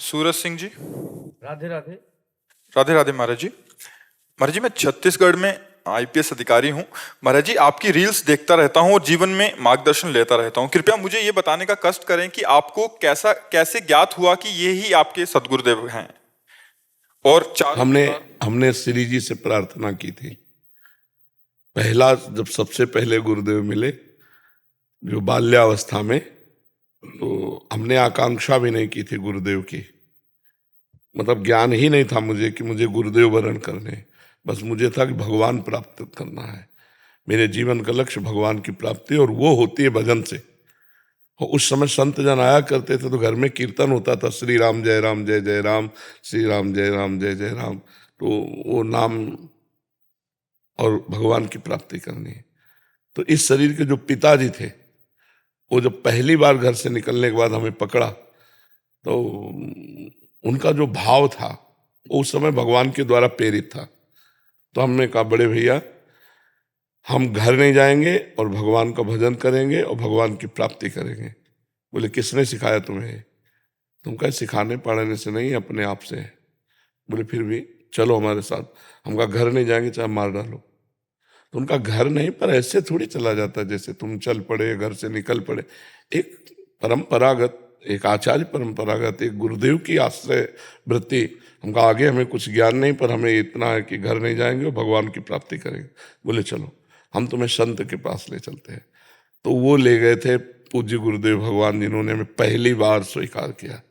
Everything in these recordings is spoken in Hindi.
सूरज सिंह जी। राधे राधे। राधे राधे महाराज जी। महाराज जी, मैं छत्तीसगढ़ में आईपीएस अधिकारी हूँ। महाराज जी, आपकी रील्स देखता रहता हूँ और जीवन में मार्गदर्शन लेता रहता हूँ। कृपया मुझे ये बताने का कष्ट करें कि आपको कैसे ज्ञात हुआ कि ये ही आपके सदगुरुदेव हैं। और चार हमने हमने श्री जी से प्रार्थना की थी। पहला जब सबसे पहले गुरुदेव मिले जो बाल्यावस्था में, तो हमने आकांक्षा भी नहीं की थी गुरुदेव की। मतलब ज्ञान ही नहीं था मुझे कि मुझे गुरुदेव वरण करने। बस मुझे था कि भगवान प्राप्त करना है। मेरे जीवन का लक्ष्य भगवान की प्राप्ति, और वो होती है भजन से। और उस समय संत जन आया करते थे तो घर में कीर्तन होता था, श्री राम जय राम जय जय राम, श्री राम जय राम जय जय राम। तो वो नाम और भगवान की प्राप्ति करनी है। तो इस शरीर के जो पिताजी थे, वो जब पहली बार घर से निकलने के बाद हमें पकड़ा, तो उनका जो भाव था वो उस समय भगवान के द्वारा प्रेरित था। तो हमने कहा, बड़े भैया हम घर नहीं जाएंगे और भगवान का भजन करेंगे और भगवान की प्राप्ति करेंगे। बोले, किसने सिखाया तुम्हें? तुम कहे, सिखाने पढ़ाने से नहीं, अपने आप से है। बोले, फिर भी चलो हमारे साथ। हम कहा, घर नहीं जाएंगे चाहे मार डालो। तो उनका घर नहीं, पर ऐसे थोड़ी चला जाता जैसे तुम चल पड़े, घर से निकल पड़े। एक परंपरागत, एक आचार्य परंपरागत, एक गुरुदेव की आश्रय वृत्ति। हमका आगे हमें कुछ ज्ञान नहीं, पर हमें इतना है कि घर नहीं जाएंगे और भगवान की प्राप्ति करेंगे। बोले, चलो हम तुम्हें संत के पास ले चलते हैं। तो वो ले गए थे पूज्य गुरुदेव भगवान, जिन्होंने हमें पहली बार स्वीकार किया।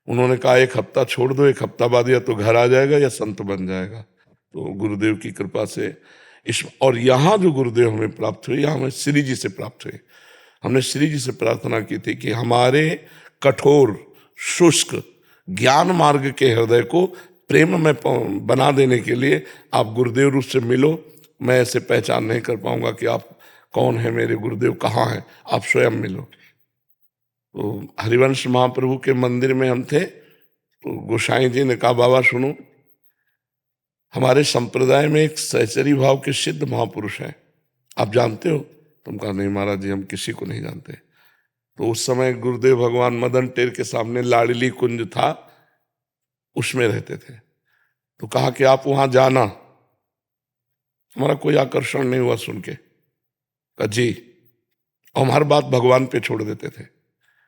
उन्होंने कहा, एक हफ्ता छोड़ दो, एक हफ्ता बाद या तो घर आ जाएगा या संत बन जाएगा। तो गुरुदेव की कृपा से और यहाँ जो गुरुदेव हमें प्राप्त हुए, यहाँ हमें श्री जी से प्राप्त हुए। हमने श्री जी से प्रार्थना की थी कि हमारे कठोर शुष्क ज्ञान मार्ग के हृदय को प्रेम में बना देने के लिए आप गुरुदेव रूप से मिलो। मैं ऐसे पहचान नहीं कर पाऊंगा कि आप कौन है, मेरे गुरुदेव कहाँ हैं, आप स्वयं मिलो। तो हरिवंश महाप्रभु के मंदिर में हम थे, तो गोसाई जी ने कहा, बाबा सुनो, हमारे संप्रदाय में एक सहचरी भाव के सिद्ध महापुरुष हैं, आप जानते हो? तुम कहा, नहीं महाराज जी, हम किसी को नहीं जानते। तो उस समय गुरुदेव भगवान मदन टेर के सामने लाडली कुंज था, उसमें रहते थे। तो कहा कि आप वहां जाना। हमारा कोई आकर्षण नहीं हुआ सुन के। कहा जी। और हर बात भगवान पे छोड़ देते थे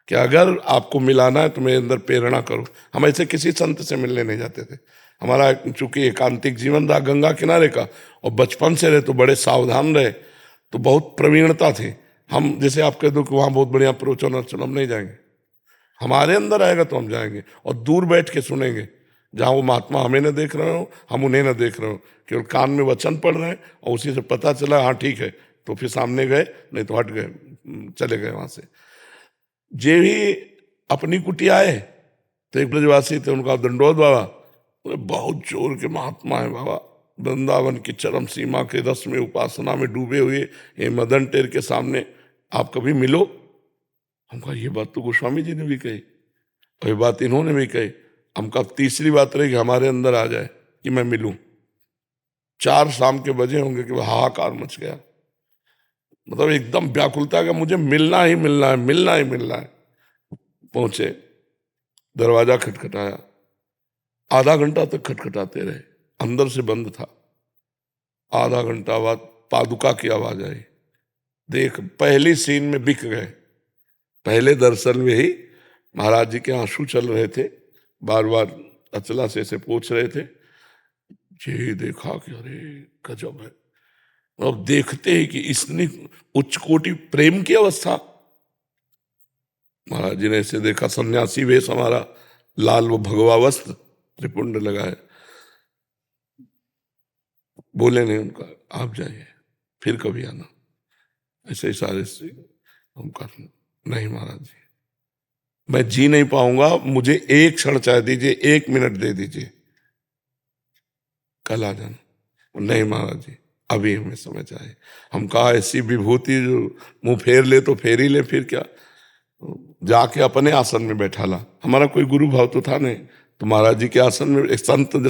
कि अगर आपको मिलाना है तो मेरे अंदर प्रेरणा करो। हम ऐसे किसी संत से मिलने नहीं जाते थे। हमारा चूंकि एकांतिक जीवन रहा गंगा किनारे का, और बचपन से रहे तो बड़े सावधान रहे, तो बहुत प्रवीणता थी। हम जैसे आप कह दो कि वहाँ बहुत बढ़िया प्रवचन और चलो, हम नहीं जाएंगे। हमारे अंदर आएगा तो हम जाएंगे, और दूर बैठ के सुनेंगे, जहाँ वो महात्मा हमें न देख रहे हो, हम उन्हें न देख रहे हो, केवल कान में वचन पढ़ रहे हैं, और उसी से पता चला हाँ ठीक है, तो फिर सामने गए, नहीं तो हट गए, चले गए वहाँ से। जे भी अपनी कुटिया आए तो एक ब्रजवासी थे, उनका दंडोत बाबा, बहुत जोर के महात्मा है बाबा, वृंदावन की चरम सीमा के रस में उपासना में डूबे हुए ये मदन टेर के सामने आप कभी मिलो। हम कहा, ये बात तो गोस्वामी जी ने भी कही और ये बात इन्होंने भी कही। हम कहा, तीसरी बात रही कि हमारे अंदर आ जाए कि मैं मिलूं। 4 शाम के बजे होंगे कि हाहाकार मच गया। मतलब एकदम व्याकुलता का, मुझे मिलना ही मिलना है, मिलना ही मिलना है। पहुंचे, दरवाजा खटखटाया, आधा घंटा तक खटखटाते रहे, अंदर से बंद था। आधा घंटा बाद पादुका की आवाज आई। देख, पहली सीन में बिक गए। पहले दर्शन में ही महाराज जी के आंसू चल रहे थे, बार बार अचला से ऐसे पूछ रहे थे। ये देखा कि अरे गजब है। अब देखते ही कि इसने उच्च कोटि प्रेम की अवस्था। महाराज जी ने ऐसे देखा, सन्यासी वेश हमारा, लाल वो भगवा वस्त्र, त्रिपुंड लगाए। बोले नहीं, उनका आप जाइए, फिर कभी आना। ऐसे इशारे से हम कर, नहीं महाराज जी, मैं जी नहीं पाऊंगा, मुझे एक क्षण चाह दीजिए, 1 मिनट दे दीजिए, कल आ जाना। नहीं महाराज जी, अभी हमें समझ आए। हम कहा, ऐसी विभूति जो मुंह फेर ले तो फेर ही ले, फिर क्या। जाके अपने आसन में बैठा ला। हमारा कोई गुरु भाव तो था नहीं, तो महाराज जी के आसन में एक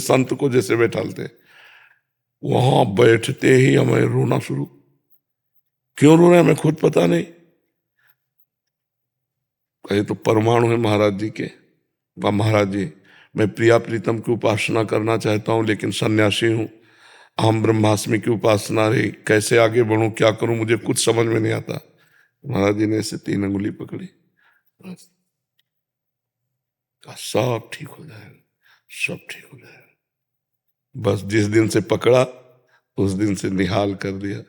संत को जैसे बैठालते, वहां बैठते ही हमें रोना शुरू। क्यों रो रहे हमें खुद पता नहीं। कहे तो परमाणु है महाराज जी के, वाह महाराज जी, मैं प्रिया प्रीतम की उपासना करना चाहता हूँ लेकिन सन्यासी हूँ, अहम ब्रह्मास्मि की उपासना रही, कैसे आगे बढ़ूं, क्या करूं, मुझे कुछ समझ में नहीं आता। महाराज जी ने ऐसे 3 अंगुली पकड़ी, बस कहा सब ठीक हो जाएगा, सब ठीक हो जाएगा। बस जिस दिन से पकड़ा उस दिन से निहाल कर दिया,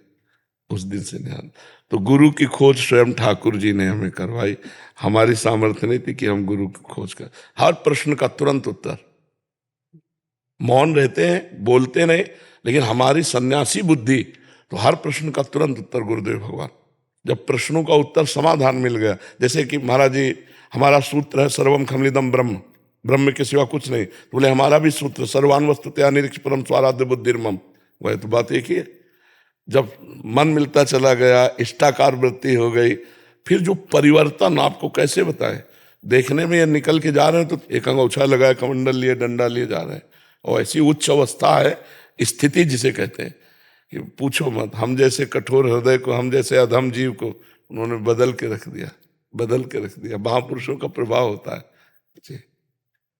उस दिन से निहाल। तो गुरु की खोज स्वयं ठाकुर जी ने हमें करवाई, हमारी सामर्थ्य नहीं थी कि हम गुरु की खोज कर। हर प्रश्न का तुरंत उत्तर, मौन रहते हैं, बोलते नहीं, लेकिन हमारी सन्यासी बुद्धि तो हर प्रश्न का तुरंत उत्तर गुरुदेव भगवान। जब प्रश्नों का उत्तर समाधान मिल गया, जैसे कि महाराज जी हमारा सूत्र है सर्वम खमलिदम ब्रह्म, ब्रह्म के सिवा कुछ नहीं, तो बोले हमारा भी सूत्र सर्वान वस्तुतया निरीक्ष परम स्वाराध्य बुद्धिर्मम, वह तो बात एक ही है। जब मन मिलता चला गया, इष्टाकार वृत्ति हो गई, फिर जो परिवर्तन आपको कैसे बताएं। देखने में ये निकल के जा रहे हैं तो एक अंगोछा लगाए, कमंडल लिए, डंडा लिए जा रहे हैं, और ऐसी उच्च अवस्था है, स्थिति जिसे कहते हैं कि पूछो मत। हम जैसे कठोर हृदय को, हम जैसे अधम जीव को उन्होंने बदल के रख दिया, बदल के रख दिया। महापुरुषों का प्रभाव होता है जी।